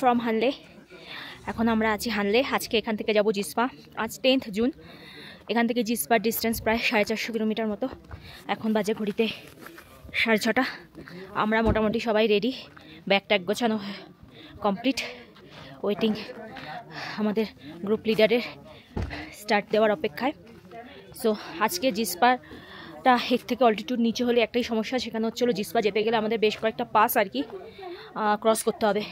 From হানলে। এখন আমরা আছি হানলে। আজকে এখান থেকে যাব জিসপা। আজ 10th জুন। এখান থেকে জিসপার ডিস্টেন্স প্রায় 450 কিলোমিটার মতো। এখন বাজে ঘড়িতে 6:30। আমরা মোটামুটি সবাই রেডি, ব্যাগ ট্যাগ গোছানো কমপ্লিট, ওয়েটিং আমাদের গ্রুপ লিডারের স্টার্ট দেওয়ার অপেক্ষায়। সো আজকে জিসপাটা হেক থেকে অল্টিটিউড নিচে হলে একটাই সমস্যা, সেখানে হচ্ছিলো জিসপা যেতে গেলে আমাদের বেশ কয়েকটা পাস আর কি ক্রস করতে হবে।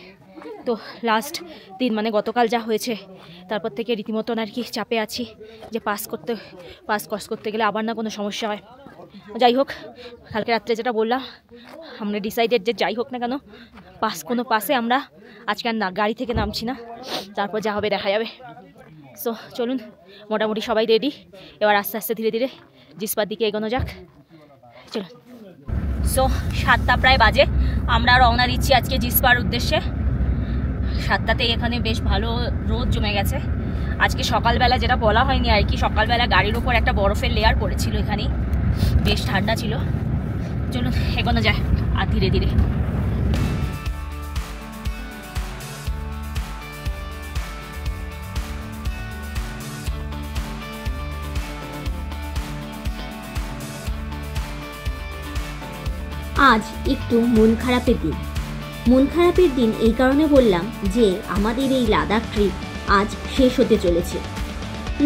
তো লাস্ট দিন মানে গতকাল যা হয়েছে তারপর থেকে রীতিমতন আর কি চাপে আছি যে পাস ক্রস করতে গেলে আবার না কোনো সমস্যা হয়। যাই হোক, কালকে রাত্রে যেটা বললাম, আমরা ডিসাইডেড যে যাই হোক না কেন কোনো পাসে আমরা আজকে আর না গাড়ি থেকে নামছি না, তারপর যা হবে দেখা যাবে। সো চলুন, মোটামুটি সবাই রেডি, এবার আস্তে আস্তে ধীরে ধীরে জিসপার দিকে এগোনো যাক। চলুন। সো 7টা প্রায় বাজে, আমরা রওনা দিচ্ছি আজকে জিসপার উদ্দেশ্যে। 7টাতেই এখানে বেশ ভালো রোদ জমে গেছে। আজকে সকালবেলা যেটা বলা হয়নি আর কি, সকালবেলা গাড়ির ওপর একটা বরফের লেয়ার পড়েছিল, এখানে বেশ ঠান্ডা ছিল। চলুন এগোনো যায় আর ধীরে ধীরে। আজ একটু মন খারাপের দিন। মন খারাপের দিন এই কারণে বললাম যে আমাদের এই লাদাখ ট্রিপ আজ শেষ হতে চলেছে।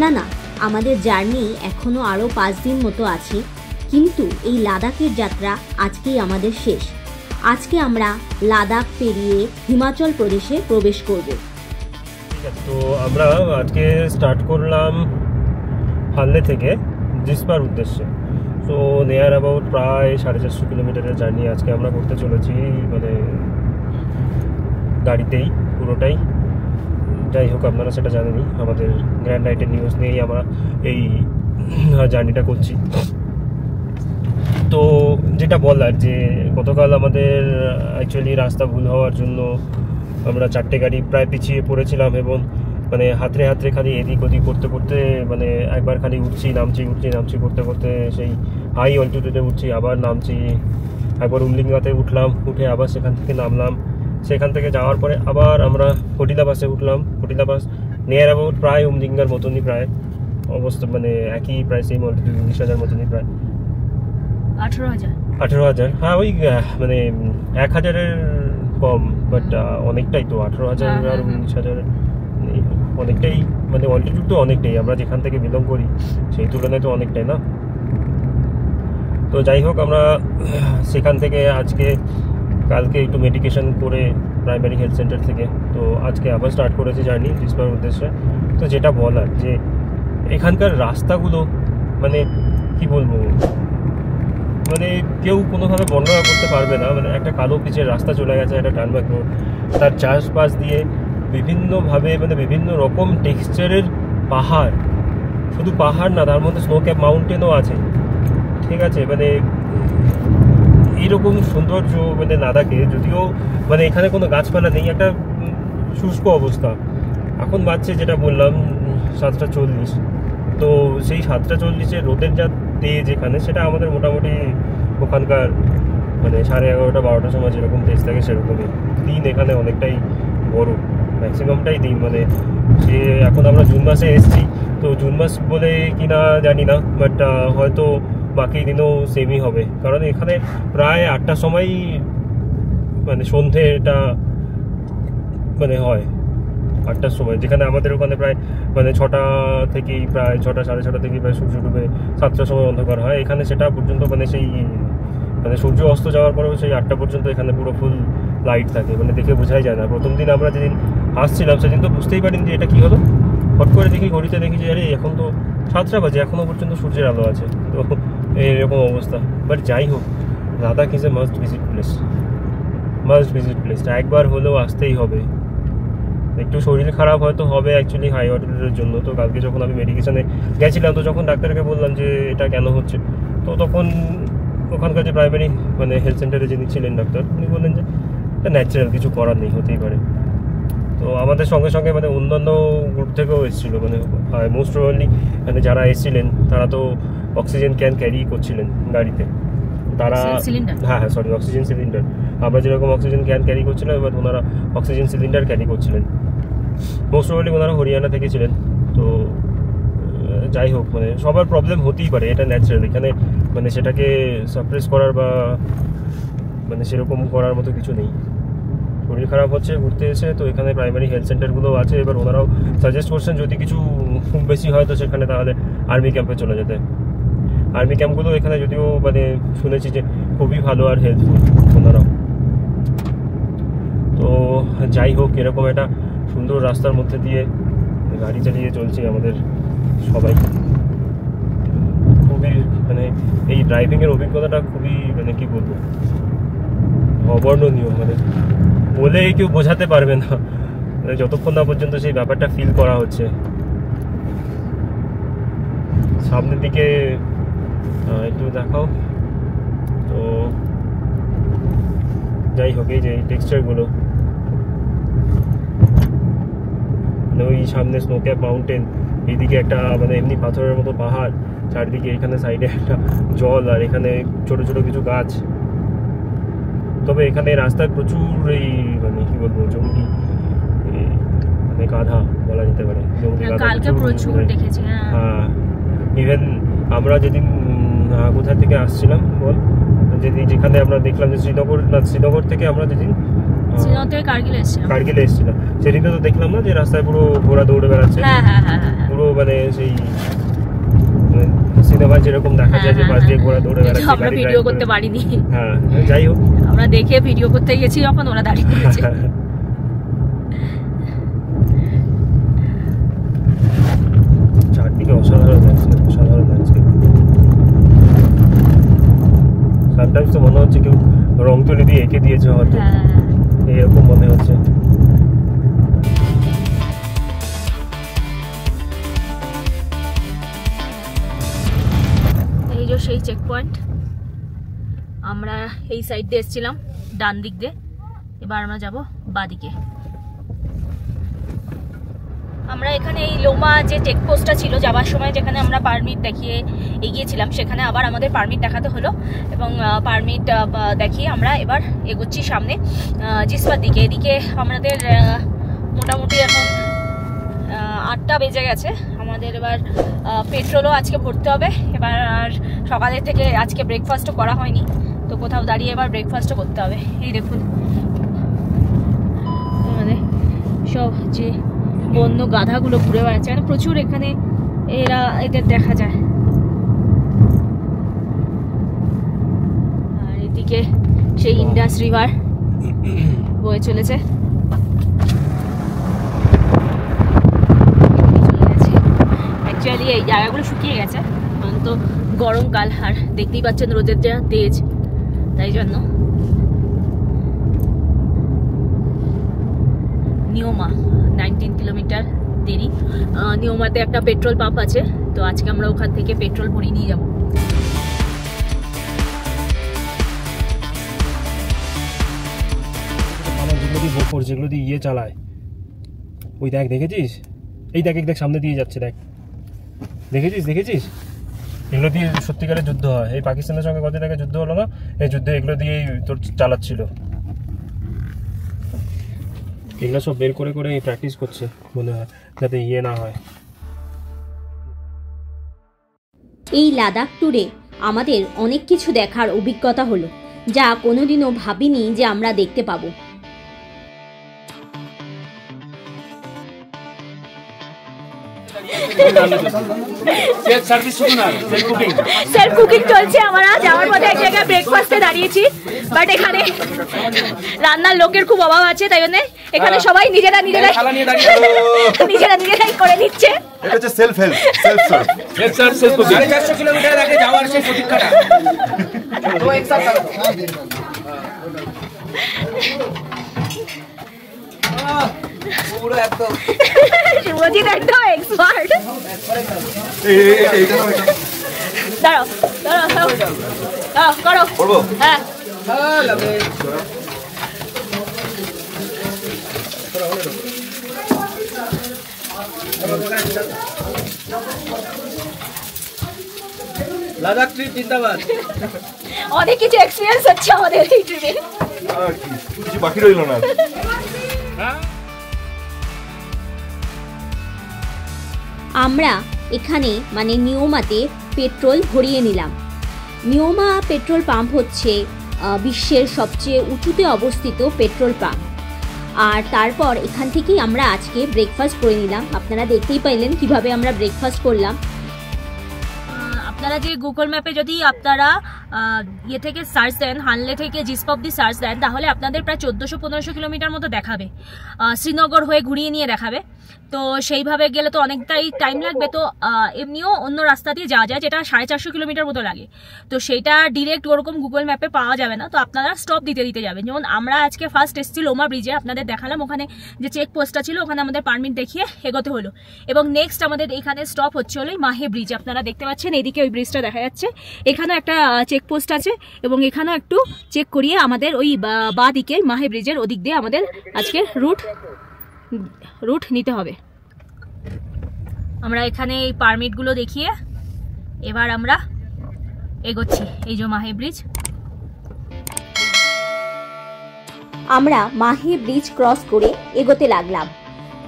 না, আমাদের জার্নি এখনও আরও 5 দিন মতো আছে, কিন্তু এই লাদাখের যাত্রা আজকেই আমাদের শেষ। আজকে আমরা লাদাখ পেরিয়ে হিমাচল প্রদেশে প্রবেশ করব। ঠিক আছে, তো আমরা আজকে স্টার্ট করলাম হানলে থেকে জিসপার উদ্দেশ্যে। তো নিয়ার অ্যাবাউট প্রায় 450 কিলোমিটারের জার্নি আজকে আমরা করতে চলেছি, মানে গাড়িতেই পুরোটাই। যাই হোক, আপনারা সেটা জানেনই, আমাদের গ্র্যান্ড নাইটের নিউজ নিয়েই আমরা এই জার্নিটা করছি। তো যেটা বলার যে গতকাল আমাদের অ্যাকচুয়ালি রাস্তা ভুল হওয়ার জন্য আমরা 4টে গাড়ি প্রায় পিছিয়ে পড়েছিলাম, এবং মানে হাতরে খালি এদিক ওদিক করতে করতে মানে একবার খালি উঠছি নামছি করতে করতে সেই হাই অল্টিটিউডে উঠছি, আবার নামছি। একবার উমলিঙ্গাতে উঠলাম, উঠে আবার সেখান থেকে নামলাম। সেখান থেকে যাওয়ার পরে আবার আমরা কটিলা বাসে উঠলাম। কটিলা বাস নিয়ার অ্যাবাউট প্রায় উমলিঙ্গার মতনই প্রায় অবস্থা, মানে একই প্রায় সেম অল্টিটিউড 19,000 মতনই প্রায়। 18,000, হ্যাঁ ওই মানে 1,000-এর কম, বাট অনেকটাই তো 18,000 আর 19,000 অনেকটাই, মানে অল্টিটিউড তো অনেকটাই, আমরা যেখান থেকে বিলং করি সেই তুলনায় তো অনেকটাই না। তো যাই হোক, আমরা সেখান থেকে কালকে একটু মেডিকেশন করে প্রাইমারি হেলথ সেন্টার থেকে, তো আজকে আবার স্টার্ট করেছি জার্নি জিসপার উদ্দেশ্যে। তো যেটা বলার যে এখানকার রাস্তাগুলো মানে কি বলবো, মানে কেউ কোনোভাবে বর্ণনা করতে পারবে না। মানে একটা কালো পিচের রাস্তা চলে গেছে, একটা টার্নব্যাক রোড, তার চাষবাস দিয়ে বিভিন্নভাবে মানে বিভিন্ন রকম টেক্সচারের পাহাড়, শুধু পাহাড় না, তার মধ্যে স্নো ক্যাপ মাউন্টেনও আছে। ঠিক আছে, মানে এইরকম সৌন্দর্য মানে লাদাখে, যদিও মানে এখানে কোনো গাছপালা নেই, একটা শুষ্ক অবস্থা। এখন বাজছে যেটা বললাম 7:40, তো সেই 7:40-এর রোদের যা তেজ এখানে, সেটা আমাদের মোটামুটি ওখানকার মানে 11:30-12টার সময় যেরকম তেজ থাকে সেরকমই। দিন এখানে অনেকটাই বড়, ম্যাক্সিমামটাই দিন, মানে সে এখন আমরা জুন মাসে এসেছি, তো জুন মাস বলে কিনা জানি না, বাট হয়তো বাকি দিনও সেমই হবে, কারণ এখানে প্রায় 8টার সময় মানে সন্ধেটা মানে হয় 8টার সময়, যেখানে আমাদের ওখানে প্রায় মানে 6টা থেকেই প্রায় 6টা 6:30 থেকেই প্রায় সূর্য ডুবে 7টার সময় অন্ধকার হয়। এখানে সেটা পর্যন্ত মানে সেই মানে সূর্য অস্ত যাওয়ার পরেও সেই 8টা পর্যন্ত এখানে পুরো ফুল লাইট থাকে, মানে দেখে বোঝাই যায় না। প্রথম দিন আমরা যেদিন আসছিলাম সেদিন তো বুঝতেই পারিনি যে এটা কী হলো, হট করে দেখি ঘড়িতে দেখি যে আরে এখন তো 7টা বাজে, এখনও পর্যন্ত সূর্যের আলো আছে। তো এরকম অবস্থা। বাট যাই হোক, Ladakh is a must visit place, একবার হলেও আসতেই হবে। একটু শরীর খারাপ হয়তো হবে অ্যাকচুয়ালি হাই অল্টিটিউডের জন্য। তো কালকে যখন আমি মেডিকেশনে গেছিলাম, তো যখন ডাক্তারকে বললাম যে এটা কেন হচ্ছে, তো তখন ওখানকার যে প্রাইমারি মানে হেলথ সেন্টারে যিনি ছিলেন ডাক্তার, উনি বললেন যে ন্যাচারাল, কিছু করার নেই, হতেই পারে। তো আমাদের সঙ্গে সঙ্গে মানে অন্যান্য গ্রুপ থেকেও এসেছিলো, মানে মোস্ট প্রবাবলি মানে যারা এসেছিলেন তারা তো অক্সিজেন ক্যান ক্যারি করছিলেন গাড়িতে। তারা সিলিন্ডার, হ্যাঁ সরি অক্সিজেন সিলিন্ডার, আমরা যেরকম অক্সিজেন ক্যান ক্যারি করছিলাম এবার ওনারা অক্সিজেন সিলিন্ডার ক্যারি করছিলেন। মোস্ট প্রবাবলি ওনারা হরিয়ানা থেকে ছিলেন। তো যাই হোক, মানে সবার প্রবলেম হতেই পারে, এটা ন্যাচারাল। এখানে মানে সেটাকে সাপ্রেস করার বা মানে সেরকম করার মতো কিছু নেই। শরীর খারাপ হচ্ছে, ঘুরতে এসে, তো এখানে প্রাইমারি হেলথ সেন্টারগুলো আছে। এবার ওনারাও সাজেস্ট করছেন যদি কিছু খুব বেশি হয় তো সেখানে তাহলে আর্মি ক্যাম্পে চলে যেতে। আর্মি ক্যাম্পগুলো এখানে যদিও মানে শুনেছি যে খুবই ভালো আর হেল্পফুল ওনারাও। তো যাই হোক, এরকম একটা সুন্দর রাস্তার মধ্যে দিয়ে গাড়ি চালিয়ে চলছি আমাদের সবাই। খুবই মানে এই ড্রাইভিংয়ের অভিজ্ঞতাটা খুবই মানে কি বলবো, অবর্ণনীয়। মানে বলে কেউ বোঝাতে পারবে না যতক্ষণ না পর্যন্ত সেই ব্যাপারটা ফিল করা হচ্ছে। সামনের দিকে একটু দেখাও। তো যাই হোক, এই যে টেক্সচারগুলো, মানে ওই সামনে স্নোক্যাপ মাউন্টেন, এইদিকে একটা মানে এমনি পাথরের মতো পাহাড়, চারদিকে এখানে সাইডে একটা জল, আর এখানে ছোট ছোট কিছু গাছ। তবে এখানে রাস্তায় প্রচুর এই মানে কি বলবো জঙ্গলি মানে গাধা বলা যেতে পারে, জঙ্গলি গাধা প্রচুর দেখেছি। হ্যাঁ, ইভেন আমরা যেদিন কোথা থেকে আসছিলাম বল, যেখানে আমরা দেখলাম যে শ্রীনগর থেকে আমরা যেদিন কার্গিলে এসেছিলাম, সেদিনও তো দেখলাম না যে রাস্তায় পুরো ঘোড়া দৌড়ে বেড়াচ্ছে। পুরো মানে সেই সিনেমা যেরকম দেখা যায় যে পাশ দিয়ে ঘোড়া দৌড়ে বেড়াচ্ছে। আমরা ভিডিও করতে পারিনি। হ্যাঁ, যাই হোক, আমরা দেখে ভিডিও করতে গেছি যখন ওরা দাঁড়িয়ে পড়েছে। চারদিকে অসাধারণ ল্যান্ডস্কেপ, অসাধারণ ল্যান্ডস্কেপ। সামটাইমস তো মনে হচ্ছে কেউ রং তুলি দিয়ে এঁকে দিয়েছে হয়তো, এরকম মনে হচ্ছে। এই যে সেই চেক পয়েন্ট, আমরা এই সাইড দিয়ে এসেছিলাম ডান দিক দিয়ে, এবার আমরা যাব বাদিকে। আমরা এখানে এই লোমা যে চেকপোস্টটা ছিল যাওয়ার সময়, যেখানে আমরা পারমিট দেখিয়ে এগিয়েছিলাম, সেখানে আবার আমাদের পারমিট দেখাতে হলো এবং পারমিট দেখিয়ে আমরা এবার এগোচ্ছি সামনে জিসপার দিকে। এদিকে আমাদের মোটামুটি এখন 8টা বেজে গেছে। আমাদের এবার পেট্রোলও আজকে ভরতে হবে। এবার আর সকালের থেকে আজকে ব্রেকফাস্টও করা হয়নি, তো কোথাও দাঁড়িয়ে এবার ব্রেকফাস্টও করতে হবে। এই দেখুন মানে সব যে বন্য গাধাগুলো ঘুরে বেড়াচ্ছে, মানে প্রচুর এখানে এদের দেখা যায়। আর এদিকে সেই ইন্ডাস রিভার বয়ে চলেছে। অ্যাকচুয়ালি এই জায়গাগুলো শুকিয়ে গেছে, তো গরমকাল, আর দেখতেই পাচ্ছেন রোদের যা তেজ, তাই জন্য। নিয়মা 19 কিলোমিটার দেরি। নিয়মাতে একটা পেট্রোল পাম্প আছে, তো আজকে আমরা ওখান থেকে পেট্রোল ভরিয়ে নিয়ে যাবো। যেগুলো দিয়ে ইয়ে চালায়, ওই দেখ, দেখেছিস? এই দেখ সামনে দিয়ে যাচ্ছে, দেখ, দেখেছিস? এগুলো দিয়ে সত্যিকারের যুদ্ধ হয়। এই পাকিস্তানের সঙ্গে কদিন আগে যুদ্ধ হলো না, এই যুদ্ধে এগুলো দিয়েই তোর চালাচ্ছিল। এগুলো সব বের করে করে প্র্যাকটিস করছে মনে হয়, যাতে ইয়ে না হয়। এই লাদাখ ট্যুরে আমাদের অনেক কিছু দেখার অভিজ্ঞতা হলো, যা কোনোদিনও ভাবিনি যে আমরা দেখতে পাবো। সেলফ কুকিং চলছে। আমরা যাওয়ার পথে এক জায়গায় ব্রেকফাস্টে দাঁড়িয়েছি, বাট এখানে রান্নার লোকের খুব অভাব আছে, তাই জন্য এখানে সবাই নিজেরাই করে নিচ্ছে। এটা হচ্ছে self help, self cooking. 400 kilometre আগে যাওয়ার সেই প্রতীক্ষাটা তো একসাথে পুরো একদম শুভজিৎ একদম এক্সপার্ট। দাঁড়াও করো, করবো। হ্যাঁ, লাদাখ ট্রিপ জিন্দাবাদ। অনেক কিছু এক্সপিরিয়েন্স হচ্ছে আমাদের এই ট্রিপে। কিছু বাকি রইল না। আমরা এখানে মানে নিওমাতে পেট্রোল ভরিয়ে নিলাম। নিওমা পেট্রোল পাম্প হচ্ছে বিশ্বের সবচেয়ে উঁচুতে অবস্থিত পেট্রোল পাম্প। আর তারপর এখান থেকেই আমরা আজকে ব্রেকফাস্ট করে নিলাম। আপনারা দেখতেই পাইলেন কিভাবে আমরা ব্রেকফাস্ট করলাম। আপনারা যে গুগল ম্যাপে যদি আপনারা ইয়ে থেকে সার্চ দেন, হানলে থেকে জিসপা অব্দি সার্চ দেন, তাহলে আপনাদের প্রায় 1400-1500 কিলোমিটার মতো দেখাবে, শ্রীনগর হয়ে ঘুরিয়ে নিয়ে দেখাবে। তো সেইভাবে গেলে তো অনেকটাই টাইম লাগবে। তো এমনিও অন্য রাস্তা দিয়ে যাওয়া যায়, যেটা 450 কিলোমিটার মতো লাগে। তো সেইটা ডিরেক্ট ওরকম গুগল ম্যাপে পাওয়া যাবে না। তো আপনারা স্টপ দিতে দিতে যাবেন। যেমন আমরা আজকে ফার্স্ট এসেছি লোমা ব্রিজে, আপনাদের দেখালাম। ওখানে যে চেক পোস্টটা ছিল, ওখানে আমাদের পারমিট দেখিয়ে এগোতে হলো। এবং নেক্সট আমাদের এখানে স্টপ হচ্ছে হলো মাহে ব্রিজ। আপনারা দেখতে পাচ্ছেন এদিকে ওই ব্রিজটা দেখা যাচ্ছে। এখানে একটা চেকপোস্ট আছে এবং এখানেও একটু চেক করিয়ে আমাদের ওই বা দিকে মাহে ব্রিজের ওদিক দিয়ে আমাদের আজকে রুট নিতে হবে। আমরা এখানে এই পারমিটগুলো দেখিয়ে এবার আমরা এগোচ্ছি। এই যে মাহে ব্রিজ। আমরা মাহে ব্রিজ ক্রস করে এগোতে লাগলাম।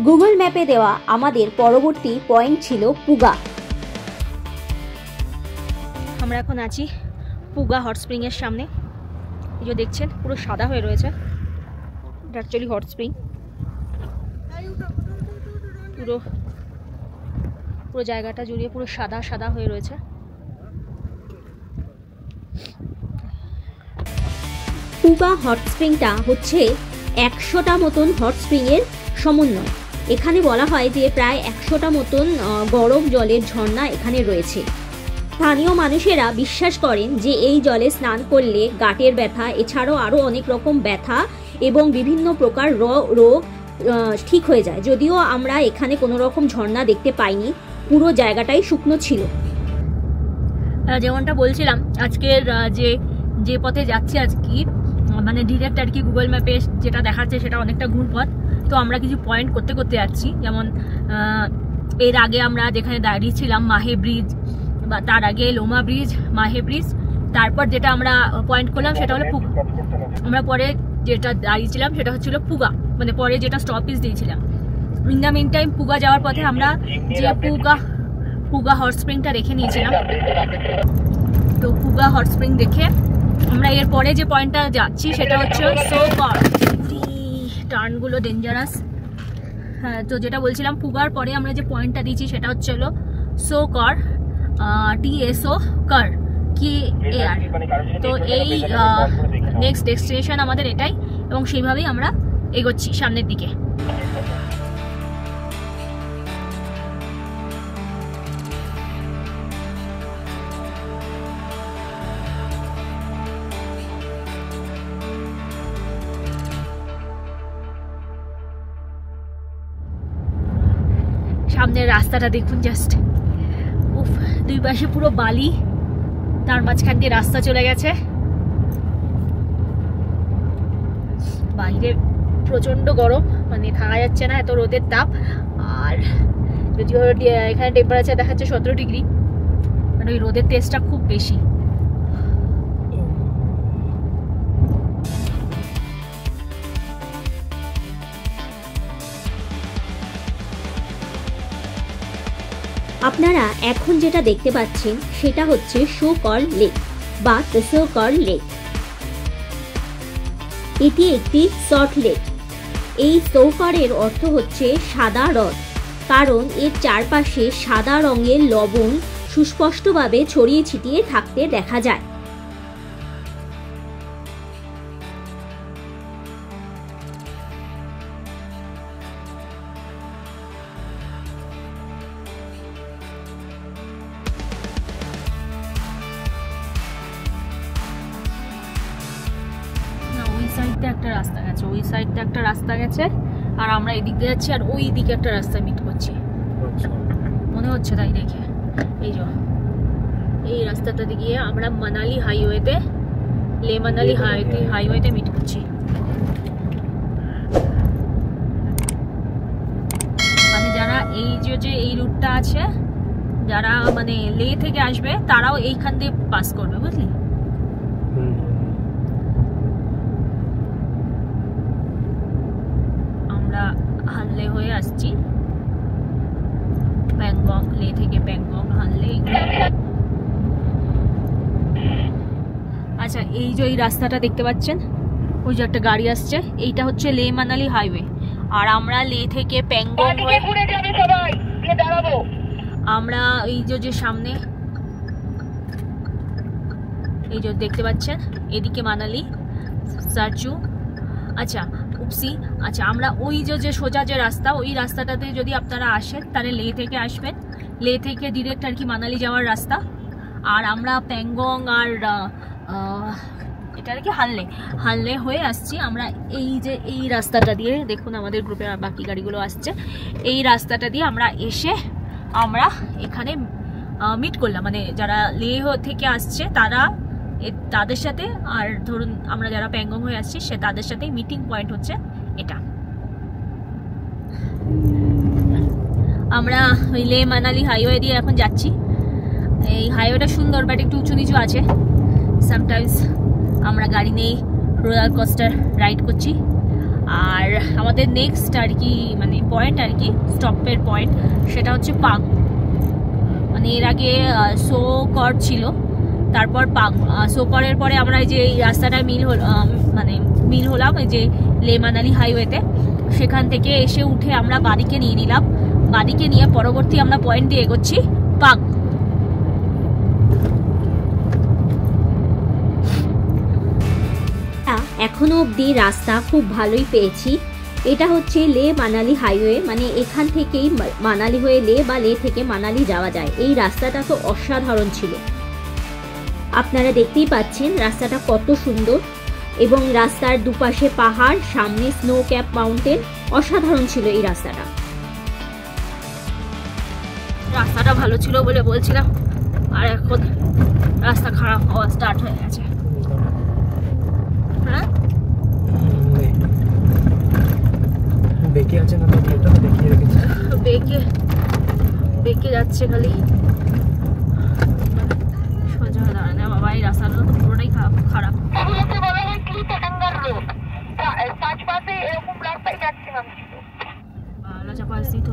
গুগল ম্যাপে দেওয়া আমাদের পরবর্তী পয়েন্ট ছিল পুগা। আমরা এখন আছি পুগা হট স্প্রিংয়ের সামনে। এই যে দেখছেন পুরো সাদা হয়ে রয়েছে, এটা অ্যাকচুয়ালি হট স্প্রিং। পুরো জায়গাটা জুড়িয়ে পুরো সাদা সাদা হয়ে রয়েছে। পুগা হট স্প্রিংটা হচ্ছে 100টা মতন হট স্প্রিংয়ের সমন্বয়। এখানে বলা হয় যে প্রায় 100টা মতন গরম জলের ঝর্ণা এখানে রয়েছে। স্থানীয় মানুষেরা বিশ্বাস করেন যে এই জলে স্নান করলে গাঁটের ব্যথা, এছাড়াও আরও অনেক রকম ব্যথা এবং বিভিন্ন প্রকার রোগ ঠিক হয়ে যায়। যদিও আমরা এখানে কোনো রকম ঝর্ণা দেখতে পাইনি, পুরো জায়গাটাই শুকনো ছিল। যেমনটা বলছিলাম, আজকের যে পথে যাচ্ছি আজকে, মানে ডিরেক্ট আর কি গুগল ম্যাপে যেটা দেখাচ্ছে সেটা অনেকটা ঘুরপথ। তো আমরা কিছু পয়েন্ট করতে করতে যাচ্ছি। যেমন এর আগে আমরা যেখানে দাঁড়িয়েছিলাম মাহে ব্রিজ, বা তার আগে লোমা ব্রিজ, মাহে ব্রিজ, তারপর যেটা আমরা পয়েন্ট করলাম সেটা হলো পুগা। আমরা পরে যেটা দাঁড়িয়েছিলাম সেটা হচ্ছিল পুগা, মানে পরে যেটা স্টপেজ দিয়েছিলাম। ইন দ্য মিন টাইম পুগা যাওয়ার পথে আমরা যে পুগা হট স্প্রিংটা রেখে নিয়েছিলাম। তো পুগা হট স্প্রিং দেখে আমরা এর পরে যে পয়েন্টটা যাচ্ছি সেটা হচ্ছে সোকর। টার্নগুলো ডেঞ্জারাস। হ্যাঁ, তো যেটা বলছিলাম পুগার পরে আমরা যে পয়েন্টটা দিচ্ছি সেটা হচ্ছে হলো সোকর, TSO কর KAR। তো এই নেক্সট ডেস্টিনেশন আমাদের এটাই, এবং সেইভাবেই আমরা এগোচ্ছি সামনের দিকে। সামনের রাস্তাটা দেখুন জাস্ট, উফ, দুই পাশে পুরো বালি, তার মাঝখান দিয়ে রাস্তা চলে গেছে। বাইরে প্রচন্ড গরম, মানে থাকা যাচ্ছে না, এত রোদের তাপ। আর যদিও এখানে টেম্পারেচার দেখাচ্ছে 17 ডিগ্রি, মানে ওই রোদের তেজটা খুব বেশি। আপনারা এখন যেটা দেখতে পাচ্ছেন সেটা হচ্ছে সোকর লেক বা সোকর লেক। এটি একটি সল্ট লেক। এই সোকরের অর্থ হচ্ছে সাদা হ্রদ, কারণ এর চারপাশে সাদা রঙের লবণ সুস্পষ্টভাবে ছড়িয়ে ছিটিয়ে থাকতে দেখা যায়। একটা রাস্তা গেছে, ওই সাইডটা একটা রাস্তা গেছে, আর আমরা এদিক দিয়ে যাচ্ছি, আর ওই দিকে একটা রাস্তা মিট করছি মনে হচ্ছে তাই দেখে। এই যে এই রাস্তাটা দিয়ে আমরা মানালি হাইওয়েতে, লে মানালি হাইওয়েতে মিট করছি। মানে যারা এই যে এই রুটটা আছে, যারা মানে লে থেকে আসবে তারাও এইখান দিয়ে পাস করবে, বুঝলি? আমরা হানলে হয়ে আসছি, প্যাংগং, লে থেকে প্যাংগং, হানলে। আচ্ছা, এই যে এই রাস্তাটা দেখতে পাচ্ছেন, ওই যে একটা গাড়ি আসছে, এইটা হচ্ছে লে মানালি হাইওয়ে। আর আমরা লে থেকে প্যাংগং হয়ে আমরা এই যে সামনে এই যে দেখতে পাচ্ছেন, এদিকে মানালি সারচু। আচ্ছা উপসি, আচ্ছা আমরা ওই যে সোজা যে রাস্তা, ওই রাস্তাটাতে যদি আপনারা আসেন তাহলে লে থেকে আসবেন, লে থেকে ডিরেক্ট আর কি মানালি যাওয়ার রাস্তা। আর আমরা প্যাংগং আর এটা আর কি হানলে হয়ে আসছি আমরা। এই যে এই রাস্তাটা দিয়ে দেখুন, আমাদের গ্রুপের বাকি গাড়িগুলো আসছে, এই রাস্তাটা দিয়ে আমরা এসে আমরা এখানে মিট করলাম, মানে যারা লেহ থেকে আসছে তাদের সাথে, আর ধরুন আমরা যারা প্যাংগং হয়ে আসছি তাদের সাথে মিটিং পয়েন্ট হচ্ছে এটা। আমরা ওই লে মানালি হাইওয়ে দিয়ে এখন যাচ্ছি। এই হাইওয়েটা সুন্দর, বাট একটু উঁচু নিচু আছে। সামটাইমস আমরা গাড়ি নিয়ে রোলার কোস্টার রাইড করছি। আর আমাদের নেক্সট আর কি মানে পয়েন্ট আর কি স্টপের পয়েন্ট, সেটা হচ্ছে পাং। মানে এর আগে সোকর ছিল, তারপর পাং। সোকরের পরে আমরা যে এই রাস্তাটা মিল হলাম এই যে লে মানালি হাইওয়েতে, সেখান থেকে এসে উঠে আমরা বাদিকে নিয়ে নিলাম। বাদিকে নিয়ে পরবর্তী আমরা পয়েন্ট দিয়ে এগোচ্ছি পাং। এখনো অবধি রাস্তা খুব ভালোই পেয়েছি। এটা হচ্ছে লে মানালি হাইওয়ে, মানে এখান থেকেই মানালি হয়ে লে বা লে থেকে মানালি যাওয়া যায়। এই রাস্তাটা তো অসাধারণ ছিল, আপনারা দেখতেই পাচ্ছেন রাস্তাটা কত সুন্দর, এবং রাস্তার দুপাশে পাহাড়, সামনে স্নো ক্যাপ মাউন্টেন। অসাধারণ ছিল এই রাস্তাটা। রাস্তাটা ভালো ছিল বলে বলছিলাম, আর এখন রাস্তা খারাপ হওয়া স্টার্ট হয়ে গেছে। হ্যাঁ, বেঁকে আছে না, এটা দেখিয়ে রেখেছে, বেঁকে যাচ্ছে খালি, সোজা দাঁড়ায় না বাবা। এই রাস্তাটা তো পুরোটাই খারাপ। লজা পাশ দিয়ে তো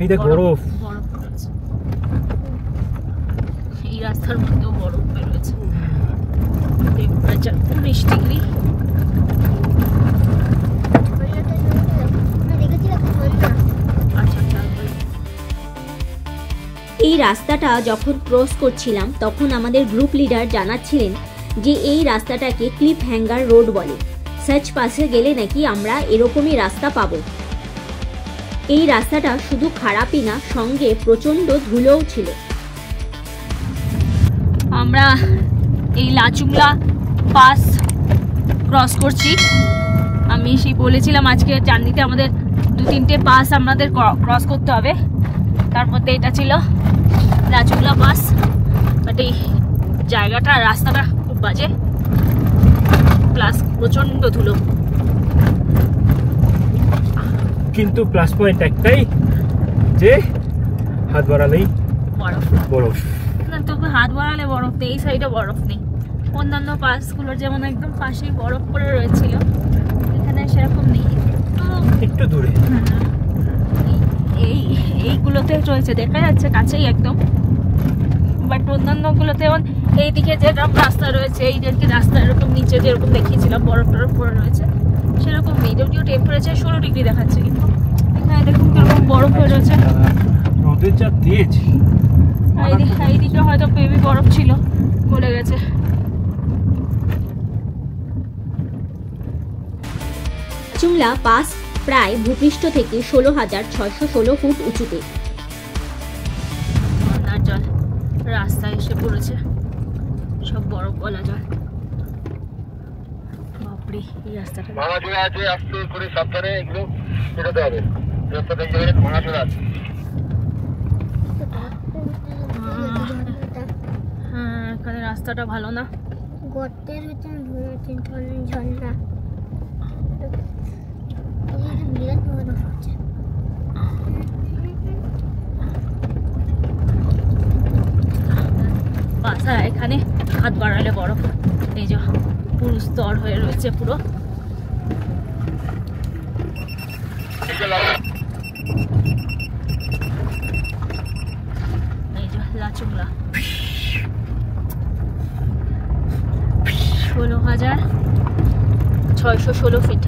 এই দেখ বরফ, এই রাস্তার মধ্যেও বরফ বেরোয়েছে। Temperature 19 degree. এই রাস্তাটা যখন ক্রস করছিলাম তখন আমাদের গ্রুপ লিডার জানাচ্ছিলেন যে এই রাস্তাটাকে ক্লিফ হ্যাঙ্গার রোড বলে। সার্চ পাসে গেলে নাকি আমরা এরকমই রাস্তা পাবো। এই রাস্তাটা শুধু খারাপই না, সঙ্গে প্রচন্ড ধুলোও ছিল। আমরা এই লাচুংলা পাস ক্রস করছি। আমি সেই বলেছিলাম আজকে জার্নিতে আমাদের 2-3টে পাস আমাদের ক্রস করতে হবে, তার মধ্যে এটা ছিল লাচুংলা পাস। বাট এই জায়গাটা, রাস্তাটা খুব বাজে, প্লাস প্রচন্ড ধুলো। কিন্তু প্লাস পয়েন্ট একটাই যে হাত বাড়ালেই বরফ। না, তবু হাত বাড়ালে বরফ নেই, এই সাইডে বরফ নেই। অন্যান্য পাসগুলোর যেমন একদম পাশেই বরফ পড়ে রয়েছিল, এখানে সেরকম নেই, একটু দূরে। এইগুলোতে রয়েছে, দেখা যাচ্ছে কাছেই একদম। বাট অন্যান্যগুলোতে যেমন এইদিকে যেরকম রাস্তা রয়েছে, এই যে রাস্তা এরকম নিচে যেরকম দেখিয়েছিলাম বরফ টরফ পড়ে রয়েছে, সেরকম নেই। যদিও টেম্পারেচার 16 ডিগ্রি দেখাচ্ছে, কিন্তু এখানে দেখুন কিরকম বরফ হয়ে রয়েছে। রোদের যা তেজ, এইদিকে হয়তো বেবি বরফ ছিল, গলে গেছে। চুংলা পাস প্রায় ভূপৃষ্ঠ থেকে 16,616 ফুট উঁচুতে। জল রাস্তায় এসে পড়েছে, সব বরফ গলা জল। বাপরে, এই রাস্তাটা ভাঙাচোরা আছে, আস্তে করে সাবধানে এগুলো পেরোতে হবে। রাস্তাটা ভাঙাচোরা আছে। হ্যাঁ, এখানে রাস্তাটা ভালো না, গর্তের ভিতরে ঝর্ণা। বাসা এখানে হাত বাড়ালে বরফ এই যে পুরো স্তর হয়ে রয়েছে পুরো। এই যে লাচুংলা 16,616 ফিট।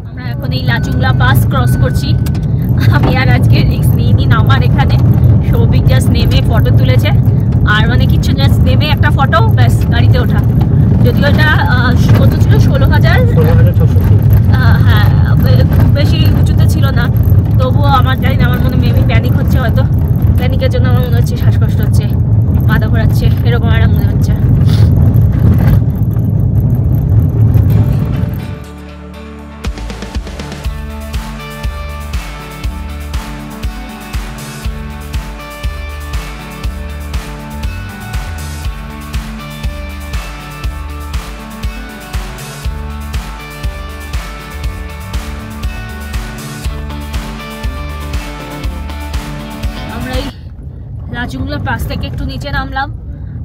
আমরা এখন এই লাচুংলা পাস ক্রস করছি। আমি আর আজকে রিস্ক নিইনি নামার, এখানে সৌভিক জাস্ট নেমে ফটো তুলেছে আর মানে কিছু জাস্ট নেমে একটা ফটো ব্যাস গাড়িতে ওঠা। যদিও এটা কত ছিল 16,600, হ্যাঁ খুব বেশি উঁচুতে ছিল না, তবুও আমার জানি না, আমার মনে মেবি প্যানিক হচ্ছে, হয়তো প্যানিকের জন্য আমার মনে হচ্ছে শ্বাসকষ্ট হচ্ছে, মাথা ঘোরাচ্ছে, এরকম একটা মনে হচ্ছে। লাচুংলা পাস থেকে একটু নিচে নামলাম,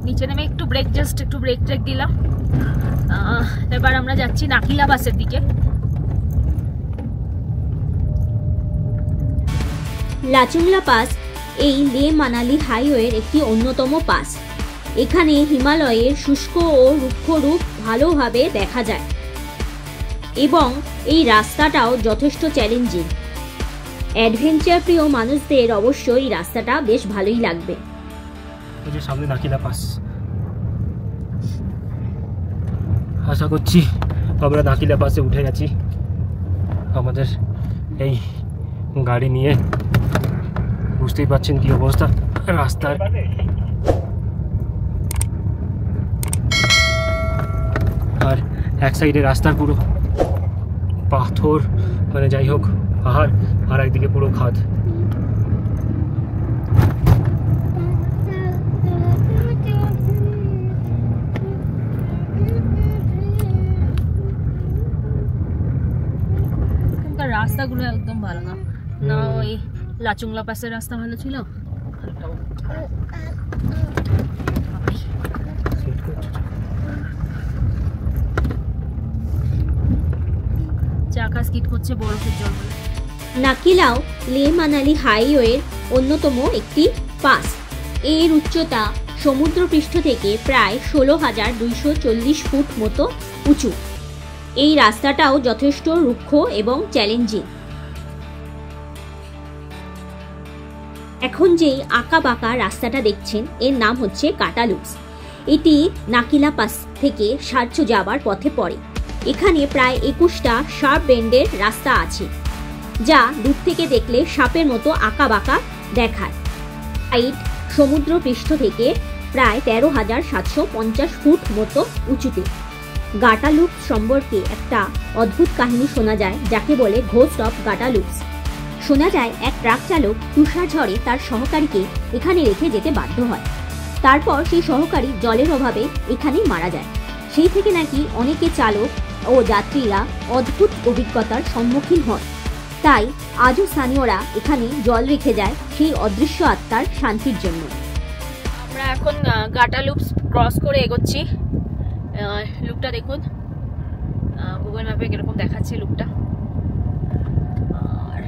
নিচে নেমে একটু ব্রেক ট্রেক দিলাম। এবার আমরা যাচ্ছি নাকিলা পাসের দিকে। লাচুংলা পাস এই লে মানালি হাইওয়ের একটি অন্যতম পাস। এখানে হিমালয়ের শুষ্ক ও রুক্ষ রূপ ভালোভাবে দেখা যায় এবং এই রাস্তাটাও যথেষ্ট চ্যালেঞ্জিং। অ্যাডভেঞ্চার প্রিয় মানুষদের অবশ্যই এই রাস্তাটা বেশ ভালোই লাগবে। এই যে সামনে নাকিলা পাস, আশা করছি আমরা নাকিলা পাসে উঠে গেছি আমাদের এই গাড়ি নিয়ে। বুঝতেই পারছেন কি অবস্থা রাস্তার। আর এক সাইডে রাস্তার পুরো পাথর, মানে যাই হোক পাহাড়, আর একদিকে পুরো খাদ। রাস্তাগুলো একদম ভালো না, না ওই লাচুংলা পাসের রাস্তা ভালো ছিল। চাকা স্কিড করছে বরফের জল। নাকিলাও লে মানালি হাইওয়ের অন্যতম একটি পাস। এর উচ্চতা সমুদ্রপৃষ্ঠ থেকে প্রায় 16,240 ফুট মতো উঁচু। এই রাস্তাটাও যথেষ্ট রুক্ষ এবং চ্যালেঞ্জিং। এখন যেই আঁকা বাঁকা রাস্তাটা দেখছেন এর নাম হচ্ছে কাটালুপস। এটি নাকিলা পাস থেকে সার্চ যাবার পথে পড়ে। এখানে প্রায় 21টা শার্প বেন্ডের রাস্তা আছে, যা দূর থেকে দেখলে সাপের মতো আঁকা বাঁকা দেখায়। হাইট সমুদ্রপৃষ্ঠ থেকে প্রায় 13,750 ফুট মতো উঁচুতে। গাটালুপস সম্পর্কে একটা অদ্ভুত কাহিনী শোনা যায়, যাকে বলে ঘোস্ট অফ গাটালুপস। শোনা যায় এক ট্রাক চালক তুষার ঝড়ে তার সহকারীকে এখানে রেখে যেতে বাধ্য হয়। তারপর সেই সহকারী জলের অভাবে এখানেই মারা যায়। সেই থেকে নাকি অনেকে চালক ও যাত্রীরা অদ্ভুত অভিজ্ঞতার সম্মুখীন হয়। তাই আজও স্থানীয়রা এখানে জল রেখে যায় সেই অদৃশ্য আত্মার শান্তির জন্য। আমরা এখন গাটালুপস ক্রস করে এগোচ্ছি। লুকটা দেখুন, গুগল ম্যাপে কিরকম দেখাচ্ছে লুকটা। আর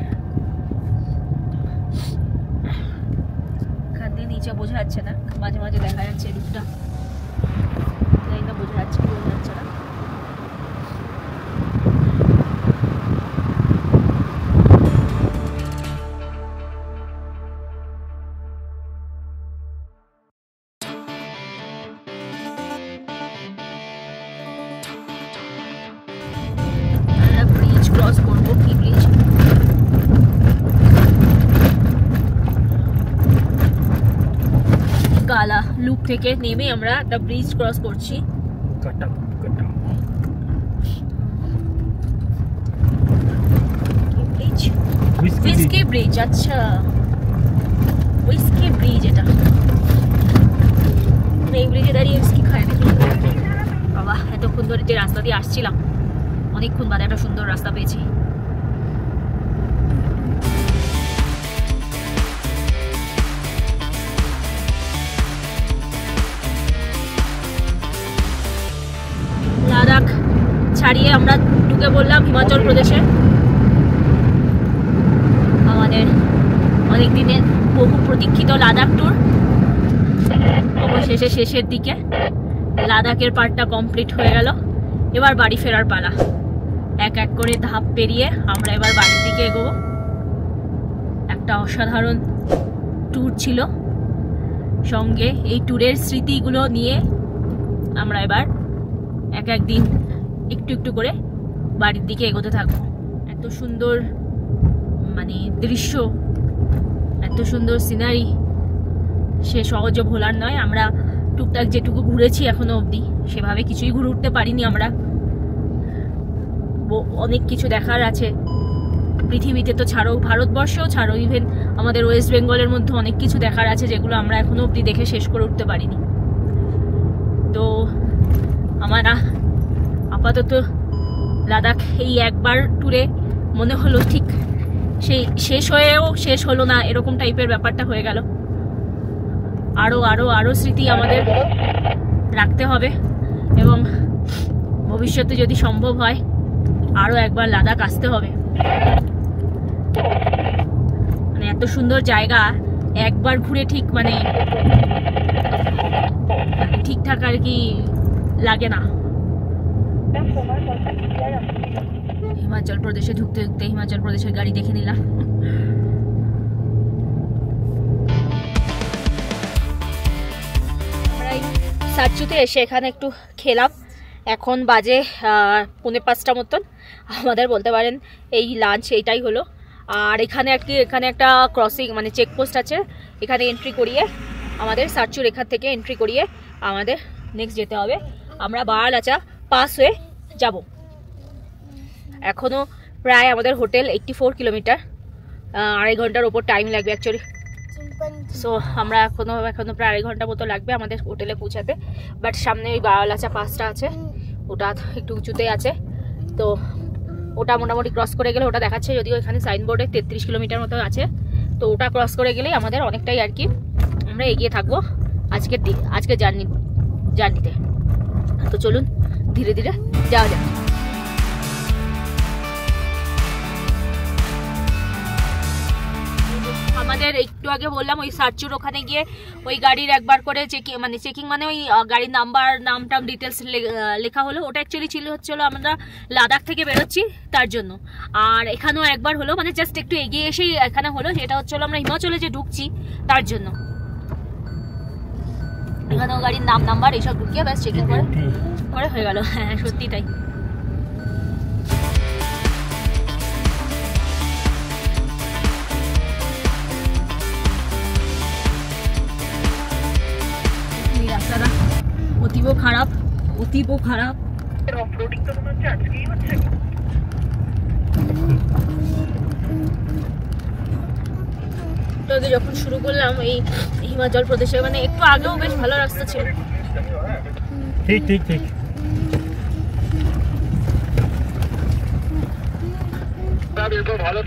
এখান দিয়ে নিচে বোঝা যাচ্ছে না, মাঝে মাঝে দেখা যাচ্ছে লুকটা, বোঝা যাচ্ছে কি বোঝা যাচ্ছে না। ব্রিজ ক্রস করবো, কি ব্রিজ? কালা লুপ থেকে নেমে আমরা একটা ব্রিজ ক্রস করছি। হুইস্কি ব্রিজ, আচ্ছা হুইস্কি ব্রিজ। এটা এই ব্রিজে দাঁড়িয়ে হুইস্কি খায় নাকি? যে রাস্তা দিয়ে আসছিলাম অনেকক্ষণ বাদে একটা সুন্দর রাস্তা পেয়েছি। লাদাখ ছাড়িয়ে আমরা ঢুকে পড়লাম হিমাচল প্রদেশে। আমাদের অনেক দিনের বহু প্রতীক্ষিত লাদাখ ট্যুর অবশেষে শেষের দিকে। লাদাখের পার্টটা কমপ্লিট হয়ে গেল, এবার বাড়ি ফেরার পালা। এক এক করে ধাপ পেরিয়ে আমরা এবার বাড়ির দিকে এগোবো। একটা অসাধারণ ট্যুর ছিল, সঙ্গে এই ট্যুরের স্মৃতিগুলো নিয়ে আমরা এবার এক এক দিন একটু একটু করে বাড়ির দিকে এগোতে থাকবো। এত সুন্দর মানে দৃশ্য, এত সুন্দর সিনারি, সে সহজে ভোলার নয়। আমরা টুকটাক যেটুকু ঘুরেছি এখনো অবধি সেভাবে কিছুই ঘুরে উঠতে পারিনি আমরা। অনেক কিছু দেখার আছে পৃথিবীতে, তো ছাড়ো ভারতবর্ষও ছাড়ো, ইভেন আমাদের ওয়েস্ট বেঙ্গলের মধ্যে অনেক কিছু দেখার আছে যেগুলো আমরা এখনো অবধি দেখে শেষ করে উঠতে পারিনি। তো আমরা আপাতত লাদাখ এই একবার ট্যুরে মনে হলো ঠিক সেই শেষ হয়েও শেষ হলো না এরকম টাইপের ব্যাপারটা হয়ে গেল। আরো আরো আরো স্মৃতি আমাদের রাখতে হবে এবং ভবিষ্যতে যদি সম্ভব হয় আরো একবার লাদাখ আসতে হবে। মানে এত সুন্দর জায়গা একবার ঘুরে ঠিক মানে ঠিকঠাক আর কি লাগে না। হিমাচল প্রদেশে ঢুকতে ঢুকতে হিমাচল প্রদেশের গাড়ি দেখে নিলাম। সাচুতে এসে এখানে একটু খেলাম, এখন বাজে 4:45 মতন। আমাদের বলতে পারেন এই লাঞ্চ এইটাই হলো। আর এখানে আর কি এখানে একটা ক্রসিং মানে চেকপোস্ট আছে, এখানে এন্ট্রি করিয়ে আমাদের সাচু রেখা থেকে এন্ট্রি করিয়ে আমাদের নেক্সট যেতে হবে। আমরা বারালাচা পাস হয়ে যাব। এখনও প্রায় আমাদের হোটেল 84 কিলোমিটার, 2.5 ঘন্টার ওপর টাইম লাগবে অ্যাকচুয়ালি। সো আমরা এখনো প্রায় 2.5 ঘন্টা মতো লাগবে আমাদের হোটেলে পৌঁছাতে। বাট সামনে ওই বারালাচা পাসটা আছে, ওটা একটু উঁচুতে আছে, তো ওটা মোটামুটি ক্রস করে গেলে, ওটা দেখাচ্ছে যদিও এখানে সাইনবোর্ডে 33 কিলোমিটার মতো আছে, তো ওটা ক্রস করে গেলেই আমাদের অনেকটাই আর কি আমরা এগিয়ে থাকবো আজকে জার্নিতে। তো চলুন ধীরে ধীরে যাওয়া যাক। আমাদের একটু আগে বললাম ওই সার্চুর ওখানে গিয়ে ওই গাড়ির একবার করে চেকিং মানে ওই গাড়ির নামটা ডিটেলস লেখা হলো। ওটা অ্যাকচুয়ালি হচ্ছিল আমরা লাদাখ থেকে বেরোচ্ছি তার জন্য। আর এখানেও একবার হলো, মানে জাস্ট একটু এগিয়ে এসেই এখানে হলো, সেটা হচ্ছিল আমরা হিমাচলে যে ঢুকছি তার জন্য। এখানেও গাড়ির নাম্বার এইসব ঢুকিয়ে ব্যাস চেকিং করে হয়ে গেল। হ্যাঁ সত্যি তাই। রাস্তাটা অতীব খারাপ। যখন শুরু করলাম এই হিমাচল প্রদেশে, মানে একটু আগেও বেশ ভালো রাস্তা ছিল। ঠিক ভালো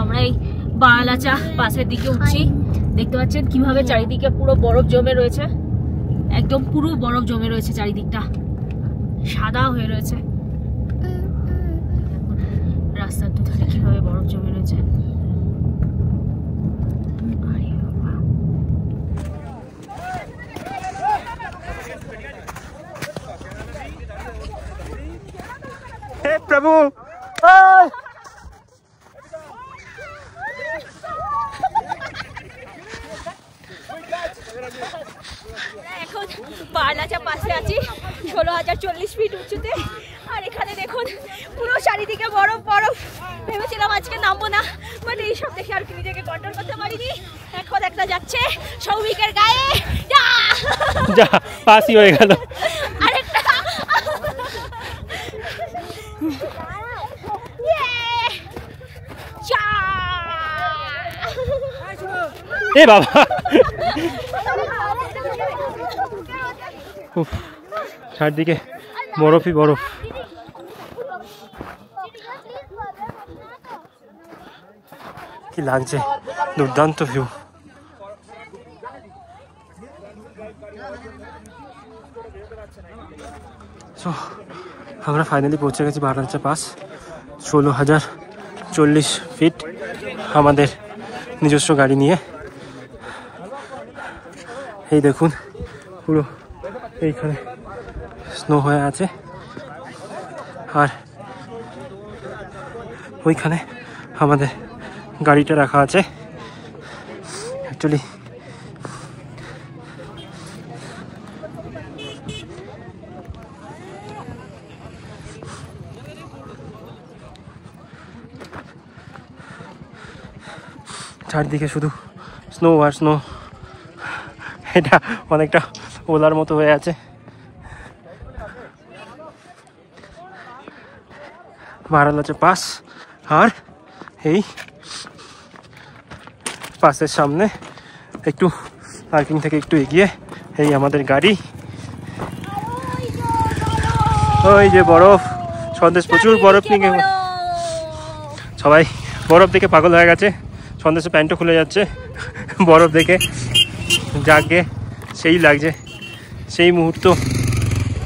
আমরা এই বারালাচা পাশের দিকে উঠছি, দেখতে পাচ্ছেন কিভাবে চারিদিকে পুরো বরফ জমে রয়েছে, একদম পুরো বরফ জমে রয়েছে, চারিদিকটা সাদা হয়ে রয়েছে। রাস্তার দুধারে কিভাবে বরফ জমে রয়েছে। হে প্রভু, এখন বারালাচা পাশে আছি 16,040 ফিট উঁচুতে। আর এখানে দেখুন পুরো চারিদিকে বরফ। ভেবেছিলাম আজকে নামবো না, বাট এইসব দেখে আর কি নিজেকে কন্ট্রোল করতে পারিনি। এখন একটা যাচ্ছে সৌভিকের গায়ে। যা পাসই হয়ে গেল। এ বাবা চারদিকে বরফই বরফ। কি লাগছে, দুর্দান্ত ভিউ। সো আমরা ফাইনালি পৌঁছে গেছি বারাঞ্চা পাস, 16,040 ফিট আমাদের নিজস্ব গাড়ি নিয়ে। এই দেখুন পুরো এইখানে স্নো হয়ে আছে, আর ওইখানে আমাদের গাড়িটা রাখা আছে। অ্যাকচুয়ালি চারদিকে শুধু স্নো আর স্নো, এটা অনেকটা ওলার মতো হয়ে আছে। বারাঞ্চা পাস, আর এই পাসের সামনে একটু পার্কিং থেকে একটু এগিয়ে এই আমাদের গাড়ি। ওই যে বরফ, সন্দেশ প্রচুর বরফ নিয়ে, সবাই বরফ দেখে পাগল হয়ে গেছে। সন্দেশে প্যান্টও খুলে যাচ্ছে বরফ দেখে। যাকে সেই লাগছে, সেই মুহূর্ত